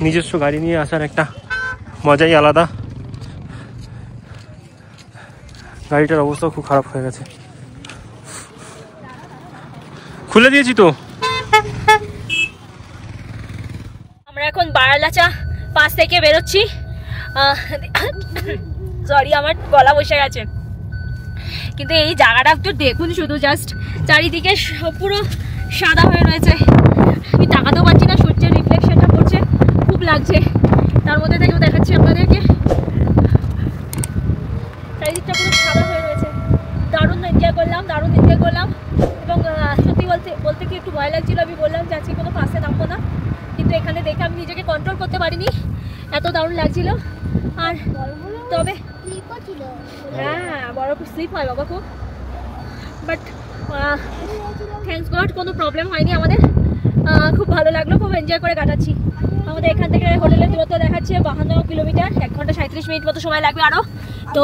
নিজস্ব গাড়ি নিয়ে আসার একটা মজাই আলাদা। গাড়িটার অবস্থাও খুব খারাপ হয়ে গেছে। খুলে দিয়েছি তো। আমরা এখন বারালাচা পাস থেকে বেরোচ্ছি। সরি, আমার গলা বসে গেছে। কিন্তু এই জায়গাটা একটু দেখুন, শুধু জাস্ট চারিদিকে পুরো সাদা হয়ে রয়েছে। আমি তাকাতেও পারছি না, সূর্যের রিফ্লেকশনটা পড়ছে, খুব লাগছে। তার মধ্যে থেকেও দেখাচ্ছি আপনাদেরকে, চারিদিকটা পুরো সাদা হয়ে রয়েছে। দারুণ এনজয় করলাম। এবং সত্যি বলতে কি একটু ভয় লাগছিল। আমি বললাম যে আজকে কোনো পাশে নামবো না, কিন্তু এখানে দেখে আমি নিজেকে কন্ট্রোল করতে পারিনি, এত দারুণ লাগছিল। আর তবে হ্যাঁ, বরফ স্লিপ হয় বাবা খুব, বাট থ্যাঙ্কস গড কোনো প্রবলেম হয়নি আমাদের। খুব ভালো লাগলো, খুব এনজয় করে কাটাচ্ছি। আমাদের এখান থেকে হোটেলের দূরত্ব দেখাচ্ছে 52 কিলোমিটার, 1 ঘন্টা 37 মিনিট মতো সময় লাগবে আরও। তো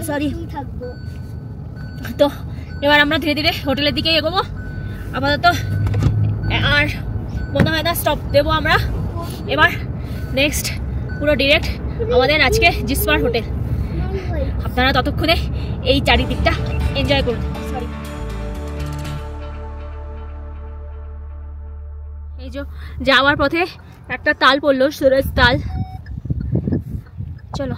সরি, তো এবার আমরা ধীরে ধীরে হোটেলের দিকে এগোবো। আপাতত আর মনে হয় না স্টপ দেবো আমরা। এবার নেক্সট পুরো ডিরেক্ট আমাদের আজকে জিসপার হোটেল। আপনারা ততক্ষণে এই চারিদিকটা এনজয় করুন। সরি, এই যে যাওয়ার পথে একটা তাল পড়লো, সুরজ তাল। চলো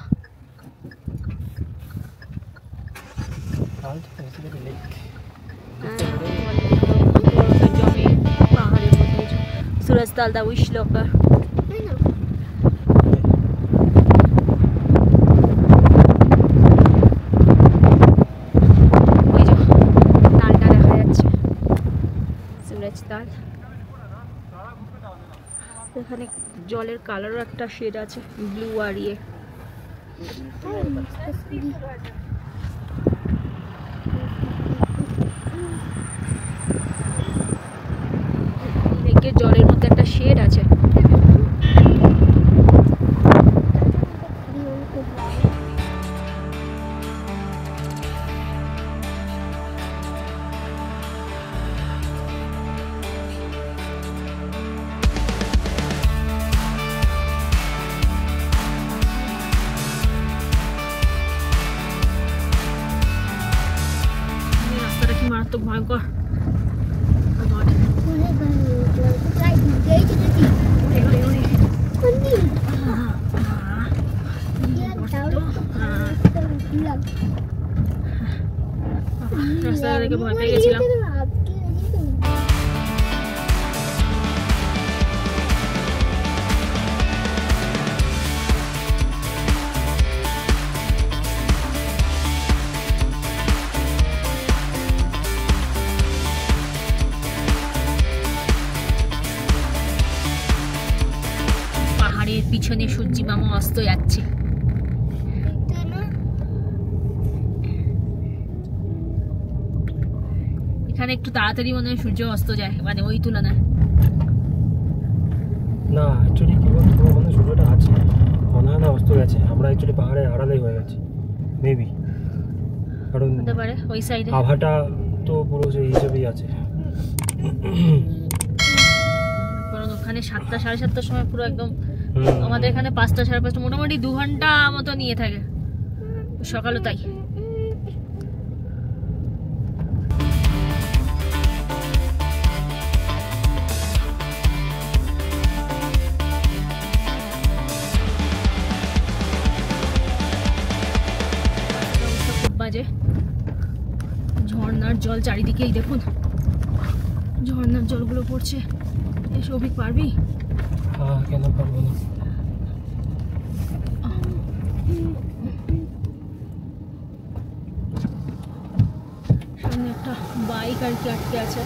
সুরজ তাল, দা উইশ লকার। এখানে জলের কালারও একটা শেড আছে, ব্লু আর ইয়ে। লেকের জলের মধ্যে একটা শেড আছে। রাস্তাটা কি মারাত্মক ভয়ঙ্কর। রাস্তাটা দেখে ভয় পেয়ে গেছিলাম। পিছনে সূর্যি মামা অস্ত যাচ্ছে। এখানে একটু তাড়াতাড়ি মনে হয় সূর্য অস্ত যায়, মানে ওই তুলনায়। না অ্যাকচুয়ালি কি বলতো, মানে সূর্যটা আছে, মনে হয় না অস্ত গেছে, আমরা অ্যাকচুয়ালি পাহাড়ে আড়ালেই হয়ে গেছি মেবি, কারণ হতে পারে ওই সাইডে আভাটা তো পুরো সেই হিসেবেই আছে। কারণ ওখানে 7টা 7:30টার সময় পুরো একদম, আমাদের এখানে 5টা 5:30, মোটামুটি 2 ঘন্টা মতো নিয়ে থাকে, সকালও তাই। বাজে ঝর্ণার জল চারিদিকেই, দেখুন ঝর্ণার জলগুলো পড়ছে। সৌভিক পারবি? হ্যাঁ কেন পারবো না। সামনে একটা বাইক আর কি আটকে আছে।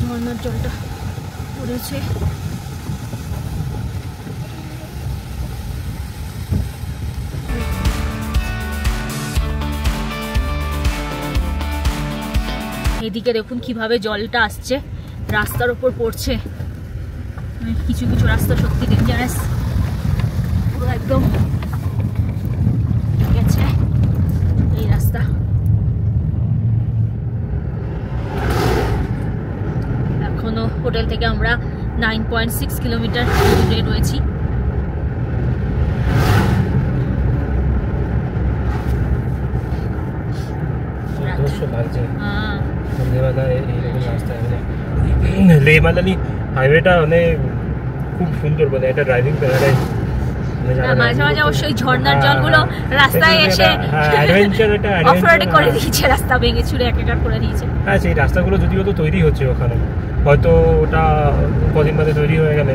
ঝর্ণার জলটা পড়েছে। এদিকে দেখুন কিভাবে জলটা আসছে, রাস্তার উপর পড়ছে। কিছু কিছু রাস্তা সত্যি ডেঞ্জারাস, পুরো একদম গেছে এই রাস্তা। এখনো হোটেল থেকে আমরা 9.6 কিলোমিটার দূরে রয়েছি। লে মানালি হাইওয়েটা মানে খুব সুন্দর, মানে একটা ড্রাইভিং প্যারাডাইস। মাঝে মাঝে অবশ্যই ঝর্ণার জলগুলো রাস্তায় এসে অফরোডিং করে দিয়েছে, রাস্তা ভেঙে চুরে একাকার করে দিয়েছে। হ্যাঁ সেই রাস্তাগুলো যদিও তো তৈরি হচ্ছে ওখানে, হয়তো ওটা কদিন বাদে তৈরি হয়ে গেলে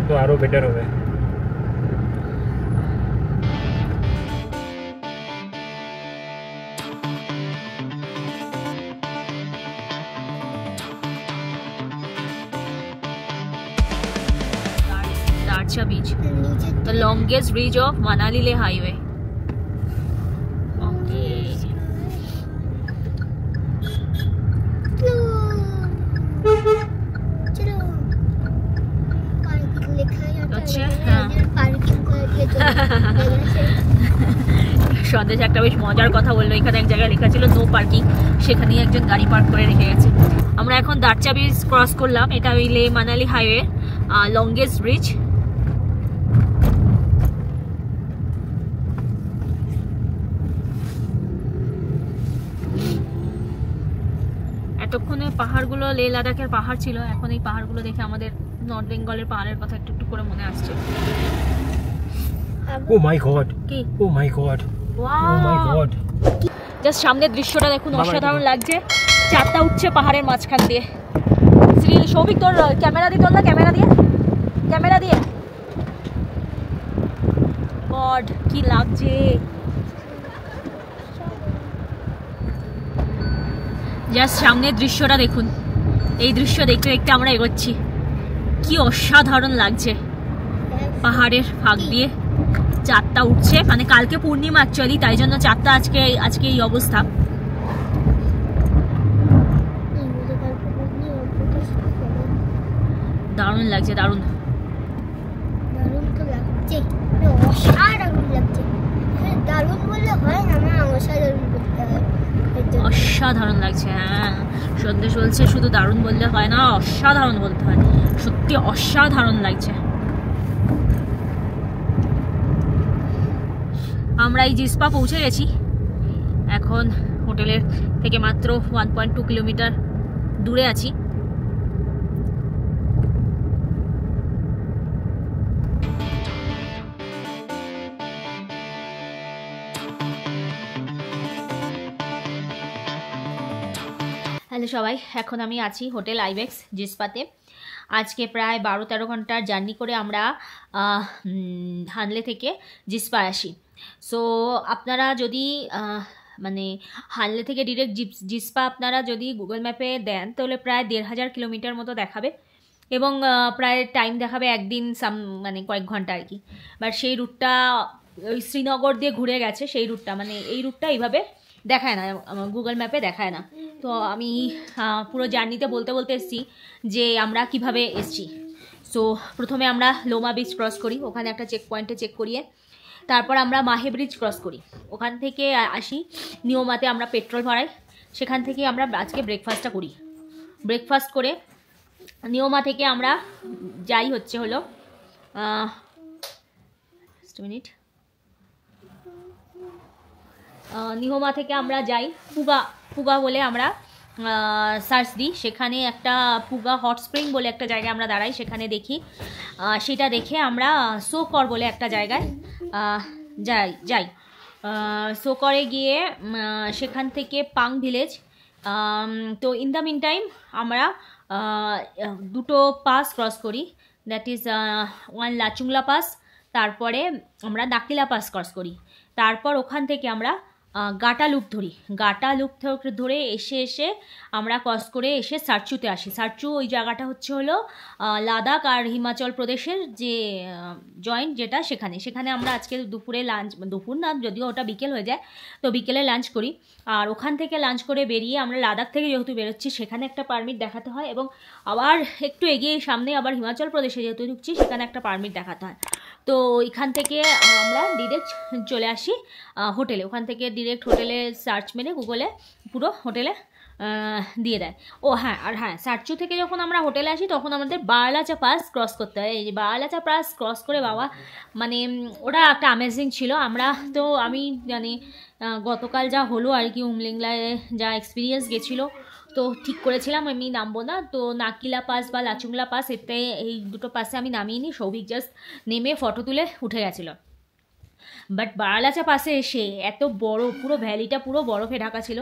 তো আরো বেটার হবে। Darcha Beach, the longest bridge of Manali Leh Highway. Okay. Sandesh একটা বেশ মজার কথা বললো, এখানে এক জায়গায় লেখা ছিল নো পার্কিং, সেখানেই একজন গাড়ি পার্ক করে রেখে গেছে। আমরা এখন দারচা ব্রিজ ক্রস করলাম, এটা ওই লে মানালি হাইওয়ে লংগেস্ট ব্রিজ। এতক্ষণে পাহাড়গুলো লে লাদাখের পাহাড় ছিল, এখন এই পাহাড়গুলো দেখে আমাদের নর্থ বেঙ্গলের পাহাড়ের কথা একটু একটু করে মনে আসছে। ও মাই গড, কি? ও মাই গড, ও মাই গড, জাস্ট সামনের দৃশ্যটা দেখুন, অসাধারণ লাগছে। চারটা উঠছে পাহাড়ের মাঝখান দিয়ে। শ্রী সৌভিক তোর ক্যামেরা দিয়ে তোল না, ক্যামেরা দিয়ে গড কি লাগছে। জাস্ট সামনের দৃশ্যটা দেখুন, এই দৃশ্য দেখতে দেখতে আমরা এগোচ্ছি, কি অসাধারণ লাগছে। পাহাড়ের ফাঁক দিয়ে চাঁদটা উঠছে, মানে কালকে পূর্ণিমা অ্যাকচুয়ালি, তাই জন্য চাঁদটা আজকে এই অবস্থা। দারুণ লাগছে, দারুণ তো লাগছে, অসাধারণ লাগছে। দারুণ বললে হয় না, অসাধারণ বলতে হয়। অসাধারণ লাগছে। হ্যাঁ সন্দেশ বলছে শুধু দারুণ বললে হয় না, অসাধারণ বলতে হয়। সত্যি অসাধারণ লাগছে। আমরা এই জিসপা পৌঁছে গেছি, এখন হোটেলের থেকে মাত্র 1.2 কিলোমিটার দূরে আছি। হ্যালো সবাই, এখন আমি আছি হোটেল আইবেক্স জিসপাতে। আজকে প্রায় 12-13 ঘন্টার জার্নি করে আমরা হানলে থেকে জিসপা আসি। সো আপনারা যদি মানে হানলে থেকে ডিরেক্ট জিসপা আপনারা যদি গুগল ম্যাপে দেন তাহলে প্রায় 1500 কিলোমিটার মতো দেখাবে এবং প্রায় টাইম দেখাবে একদিন মানে কয়েক ঘন্টা আর কি। বাট সেই রুটটা ওই শ্রীনগর দিয়ে ঘুরে গেছে, সেই রুটটা মানে এই রুটটা এইভাবে দেখায় না, গুগল ম্যাপে দেখায় না। তো আমি পুরো জার্নিতে বলতে বলতে এসেছি যে আমরা কিভাবে এসেছি। সো প্রথমে আমরা লোমা বিচ ক্রস করি, ওখানে একটা চেক পয়েন্টে চেক করিয়ে তারপর আমরা মাহে ব্রিজ ক্রস করি, ওখান থেকে আসি নিয়মাতে আমরা পেট্রোল ভরাই, সেখান থেকে আমরা আজকে ব্রেকফাস্টটা করি। ব্রেকফাস্ট করে নিয়মা থেকে আমরা যাই হলো নিহমা থেকে আমরা যাই পুগা বলে আমরা সার্চ দিই, সেখানে একটা পুগা হট স্প্রিং বলে একটা জায়গায় আমরা দাঁড়াই, সেখানে দেখি, সেটা দেখে আমরা সোকর বলে একটা জায়গায় যাই। সোকরে গিয়ে সেখান থেকে পাং ভিলেজ। তো ইন দ্য মিন টাইম আমরা দুটো পাস ক্রস করি, that is one Lachungla pass, তারপরে আমরা নাকিলা পাস ক্রস করি, তারপর ওখান থেকে আমরা গাটা লুপ ধরে এসে আমরা ক্রস করে এসে সার্চুতে আসি। সার্চু ওই জায়গাটা হলো লাদাখ আর হিমাচল প্রদেশের যে জয়েন্ট যেটা, সেখানে আমরা আজকে দুপুরে দুপুর না যদিও ওটা বিকেল হয়ে যায়, তো বিকেলে লাঞ্চ করি। আর ওখান থেকে লাঞ্চ করে বেরিয়ে আমরা লাদাখ থেকে যেহেতু বেরোচ্ছি সেখানে একটা পারমিট দেখাতে হয়, এবং আবার একটু এগিয়ে সামনে আবার হিমাচল প্রদেশে যেহেতু ঢুকছি সেখানে একটা পারমিট দেখাতে হয়। তো এখান থেকে আমরা ডিরেক্ট চলে আসি হোটেলে, ওখান থেকে ডিরেক্ট হোটেলে সার্চ মেরে গুগলে পুরো হোটেলে দিয়ে দেয়। ও হ্যাঁ, আর হ্যাঁ, সার্চু থেকে যখন আমরা হোটেলে আসি তখন আমাদের বারালাচা পাস ক্রস করতে হয়। এই যে বারালাচা পাস ক্রস করে বাবা মানে ওটা একটা অ্যামেজিং ছিল। আমি জানি গতকাল যা হলো আর কি, উমলিংলায় যা এক্সপিরিয়েন্স গেছিলো, তো ঠিক করেছিলাম আমি নামবো না, তো নাকিলা পাস বা লাচুংলা পাস এই দুটো পাসে আমি নামিয়ে নিই, সৌভিক জাস্ট নেমে ফটো তুলে উঠে গেছিলো। বাট বারালাচা পাসে এসে এত বড় পুরো ভ্যালিটা পুরো বরফে ঢাকা ছিল,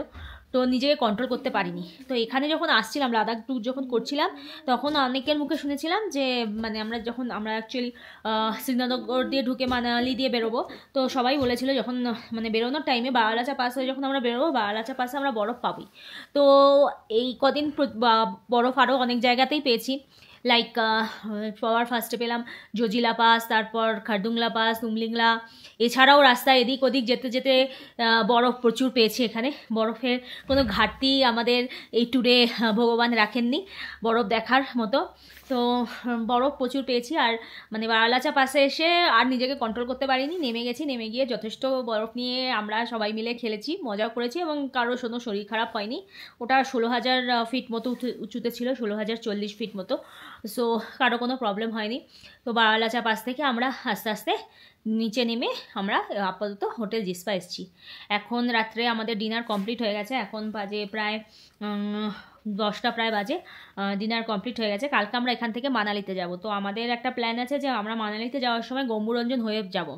তো নিজেকে কন্ট্রোল করতে পারিনি। তো এখানে যখন আসছিলাম, লাদাখ ট্যুর যখন করছিলাম, তখন অনেকের মুখে শুনেছিলাম যে মানে আমরা অ্যাকচুয়ালি শ্রীনগর দিয়ে ঢুকে মানালি দিয়ে বেরোবো, তো সবাই বলেছিল যখন মানে বেরোনোর টাইমে বারালাচা পাস হয়ে যখন আমরা বেরোবো, বারালাচা পাসে আমরা বরফ পাবই। তো এই কদিন বরফ আরও অনেক জায়গাতেই পেয়েছি, লাইক সবার ফার্স্টে পেলাম জজিলা পাস, তারপর খারদুংলা পাস, উমলিংলা, এছাড়াও রাস্তায় এদিক ওদিক যেতে যেতে বরফ প্রচুর পেয়েছি। এখানে বরফের কোনো ঘাটতি আমাদের এই ট্যুরে ভগবান রাখেননি বরফ দেখার মতো, তো বরফ প্রচুর পেয়েছি। আর মানে বারালাচা পাসে এসে আর নিজেকে কন্ট্রোল করতে পারিনি, নেমে গিয়ে যথেষ্ট বরফ নিয়ে আমরা সবাই মিলে খেলেছি, মজাও করেছি, এবং কারোর কোনো শরীর খারাপ হয়নি। ওটা 16,000 ফিট মতো উঁচুতে ছিল, 16,040 ফিট মতো, সো কারো কোনো প্রবলেম হয়নি। তো বারালাচা পাস থেকে আমরা আস্তে আস্তে নিচে নেমে আমরা আপাতত হোটেল জিসপা এসেছি। এখন রাত্রে আমাদের ডিনার কমপ্লিট হয়ে গেছে, এখন বাজে প্রায় 10টা প্রায় বাজে, ডিনার কমপ্লিট হয়ে গেছে। কালকে আমরা এখান থেকে মানালিতে যাব, তো আমাদের একটা প্ল্যান আছে যে আমরা মানালিতে যাওয়ার সময় গম্বুরঞ্জন হয়ে যাব,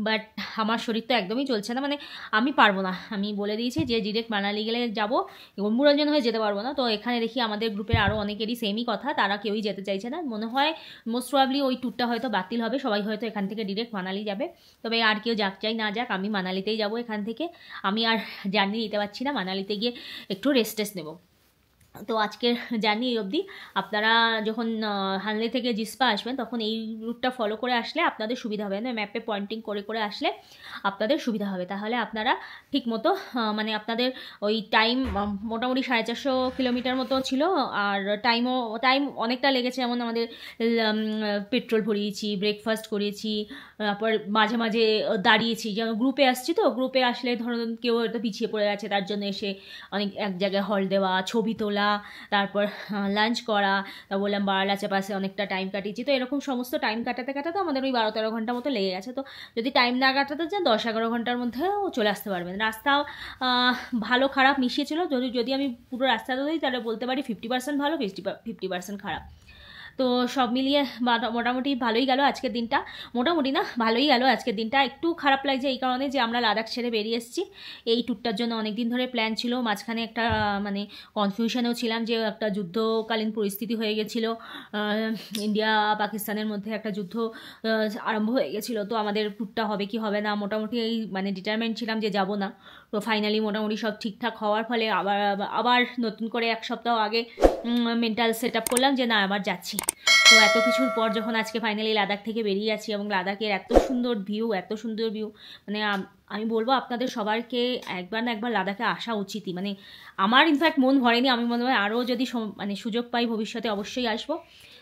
বাট আমার শরীর তো একদমই চলছে না, মানে আমি পারবো না, আমি বলে দিয়েছি যে ডিরেক্ট মানালি গেলে যাবো, গম্বুরঞ্জন হয়ে যেতে পারবো না। তো এখানে দেখি আমাদের গ্রুপের আরও অনেকেরই সেমই কথা, তারা কেউই যেতে চাইছে না, মনে হয় মোস্ট প্রবাবলি ওই ট্যুরটা হয়তো বাতিল হবে, সবাই হয়তো এখান থেকে ডিরেক্ট মানালি যাবে। তবে আর কেউ যাক চাই না যাক, আমি মানালিতেই যাব এখান থেকে, আমি আর জার্নি নিতে পারছি না, মানালিতে গিয়ে একটু রেস্ট নেব। তো আজকের জার্নি এই অবধি। আপনারা যখন হানলে থেকে জিসপা আসবেন তখন এই রুটটা ফলো করে আসলে আপনাদের সুবিধা হবে, না ম্যাপে পয়েন্টিং করে আসলে আপনাদের সুবিধা হবে, তাহলে আপনারা ঠিক মতো মানে আপনাদের ওই টাইম মোটামুটি 450 কিলোমিটার মতো ছিল, আর টাইম অনেকটা লেগেছে, যেমন আমাদের পেট্রোল ভরিয়েছি, ব্রেকফাস্ট করিয়েছি, তারপর মাঝে মাঝে দাঁড়িয়েছি, যেমন গ্রুপে আসছি, তো গ্রুপে আসলে ধরুন কেউ হয়তো পিছিয়ে পড়ে গেছে, তার জন্য এসে এক জায়গায় হল দেওয়া, ছবি তোলা, তারপর লাঞ্চ করা, তা বললাম বারালাচা পাসে অনেকটা টাইম কাটিয়েছি। তো এরকম সমস্ত টাইম কাটাতে আমাদের ওই 12-13 ঘন্টা মতো লেগে গেছে। তো যদি টাইম না কাটাতে চান 10-11 ঘন্টার মধ্যেও চলে আসতে পারবেন। রাস্তাও ভালো খারাপ মিশিয়েছিল, যদি আমি পুরো রাস্তাটা দিই তাহলে বলতে পারি 50% ভালো, 50% খারাপ। তো সব মিলিয়ে মোটামুটি ভালোই গেল আজকের দিনটা, মোটামুটি না ভালোই গেল আজকের দিনটা। একটু খারাপ লাগছে এই কারণে যে আমরা লাদাখ ছেড়ে বেরিয়ে এসেছি। এই ট্যুরটার জন্য অনেক দিন ধরে প্ল্যান ছিল, মাঝখানে একটা মানে কনফিউশনেও ছিলাম যে একটা যুদ্ধকালীন পরিস্থিতি হয়ে গেছিলো, ইন্ডিয়া পাকিস্তানের মধ্যে একটা যুদ্ধ আরম্ভ হয়ে গেছিলো। তো আমাদের ট্যুরটা হবে কি হবে না মোটামুটি এই মানে ডিটারমেন্ট ছিলাম যে যাব না। তো ফাইনালি মোটামুটি সব ঠিকঠাক হওয়ার ফলে আবার নতুন করে এক সপ্তাহ আগে মেন্টাল সেট আপ করলাম যে না আবার যাচ্ছি। তো এত কিছুর পর যখন আজকে ফাইনালি লাদাখ থেকে বেরিয়ে যাচ্ছি এবং লাদাখের এত সুন্দর ভিউ মানে আমি বলবো আপনাদের সবাইকে একবার না একবার লাদাখে আসা উচিতই। মানে আমার ইনফ্যাক্ট মন ভরেনি, আমি মনে হয় আরও যদি মানে সুযোগ পাই ভবিষ্যতে অবশ্যই আসবো।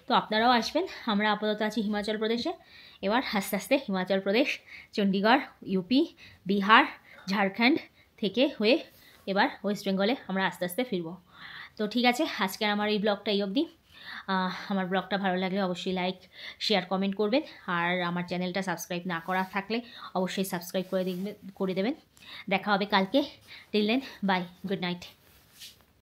তো আপনারাও আসবেন। আমরা আপাতত আছি হিমাচল প্রদেশে, এবার আস্তে আস্তে হিমাচল প্রদেশ, চণ্ডীগড়, ইউপি, বিহার, ঝাড়খণ্ড থেকে হয়ে এবার ওয়েস্ট বেঙ্গলে আমরা আস্তে আস্তে ফিরবো। তো ঠিক আছে, আজকের আমার এই ব্লগটা এই অবধি। আমার ব্লগটা ভালো লাগলে অবশ্যই লাইক শেয়ার কমেন্ট করবেন, আর আমার চ্যানেলটা সাবস্ক্রাইব না করা থাকলে অবশ্যই সাবস্ক্রাইব করে দেবেন। দেখা হবে কালকে। Till then bye, good night.